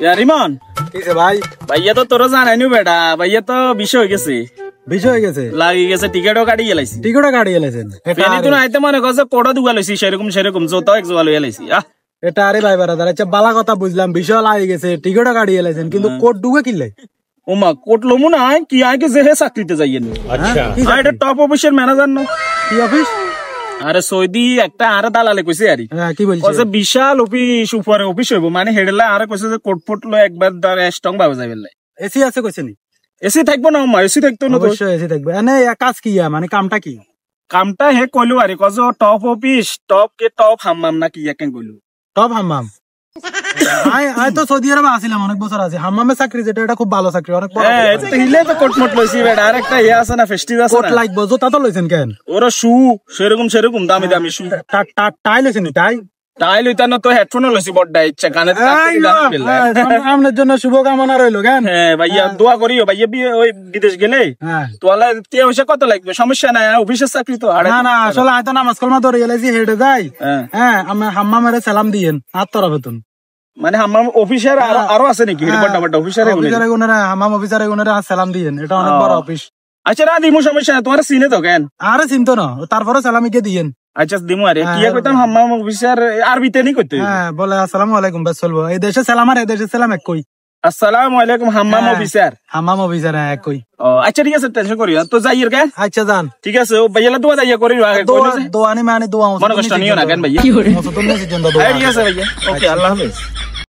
यार इमान কিসে ভাই? ভাইয়া তো তোরা জানাই নি বেটা, ভাইয়া তো বিষয় হয়ে গেছে, বিষয় হয়ে গেছে, লাগি গেছে, টিকেটও কাটি গেলাইছি। টিকিটও কাটিয়ে এলাইছেন? ফেনি তো আইতে মনে করছে কোড়া দুগা লইছি, সেরকম সেরকম জোতাও এক জোয়া লইয়া লাইছি। এটা আরে ভাই বারাদার, আচ্ছা বালা কথা বুঝলাম, বিষয় লাগে গেছে, টিকিটও কাটিয়ে এলাইছেন, কিন্তু কোট ডুবে কিনলে? ওমা কোট লমু না কি আগে যে হে চাকরিতে যাইয়েন। আচ্ছা এটা টপ অফিসের ম্যানেজার না? কি অফিস? আরে সৌদি একটা আরে দালালে কইছে আরে, কি বলছে? বিশাল অফিস, উপরে অফিস হইব, মানে হেডলা আরে কইছে যে কোট ফোট লো একবার স্ট্রং ভাবে যাইবেন। এসি আছে কইছে নি? এসি থাকবো না ওমা, এসি থাকতো না? অবশ্যই এসি থাকবে। এনে কাজ কি, মানে কামটা কি? কামটা হে কইলো আরে কজ টপ অফিস, টপ কে টপ হাম্মাম না কি একেন কইলো। টপ হাম্মাম? আই তো সৌদি আরবে আসিলাম অনেক বছর আছে, হাম্মামে চাকরি যেটা, এটা খুব ভালো চাকরি, অনেক বড়। হিলে তো কোট মোট লইছি বেটা, আর একটা ইয়ে আছে না, ফেস্টিভ আছে কোট না। লাগবে, জোতা তো লইছেন কেন? ওরা শু সেরকম সেরকম দামি দামি শু। টাই লইছেন? টাই তাই লইতা না তো হেডফোনও লইছি বড় ইচ্ছা কানে। আপনার জন্য শুভকামনা রইলো কেন? হ্যাঁ ভাইয়া দোয়া করিও, ভাইয়া ওই বিদেশ গেলে তোলা তে পয়সা কত লাগবে, সমস্যা নাই, অফিসের চাকরি তো। না না, আসলে আয় তো নামাজ কলমা ধরে এলাইছি, হেঁটে যাই। হ্যাঁ, আমি হাম্মামের সালাম দিয়েন, আত্মরা বেতন। মানে হাম্মাম অফিসার আরো আছে নাকি? বড় বড় অফিসার হাম্মাম অফিসার এগুনেরা সালাম দিয়েন, এটা অনেক বড় অফিস। আচ্ছা না দিমু, সমস্যা নাই, তোমার চিনে তো কেন? আরে চিনতো না, তারপরে সালামিকে দিয়েন। আচ্ছা দিমু। আরে কি কইতাম, হাম্মাম অফিসার আরবিতে নি কইতে? হ্যাঁ, বলে আসসালামু আলাইকুম, বাস চলবো। এই দেশে সালাম আর এই দেশে সালাম এক কই। আসসালামু আলাইকুম হাম্মাম অফিসার। হাম্মাম অফিসার এক কই। ও আচ্ছা ঠিক আছে, টেনশন করিও তো, যাইয়ের কেন? আচ্ছা যান, ঠিক আছে। ও ভাইয়া দোয়া যাইয়া করি, দোয়া নি মানে দোয়া মনে কষ্ট নিও না কেন ভাইয়া? ঠিক আছে ভাইয়া, ওকে আল্লাহ হাফেজ।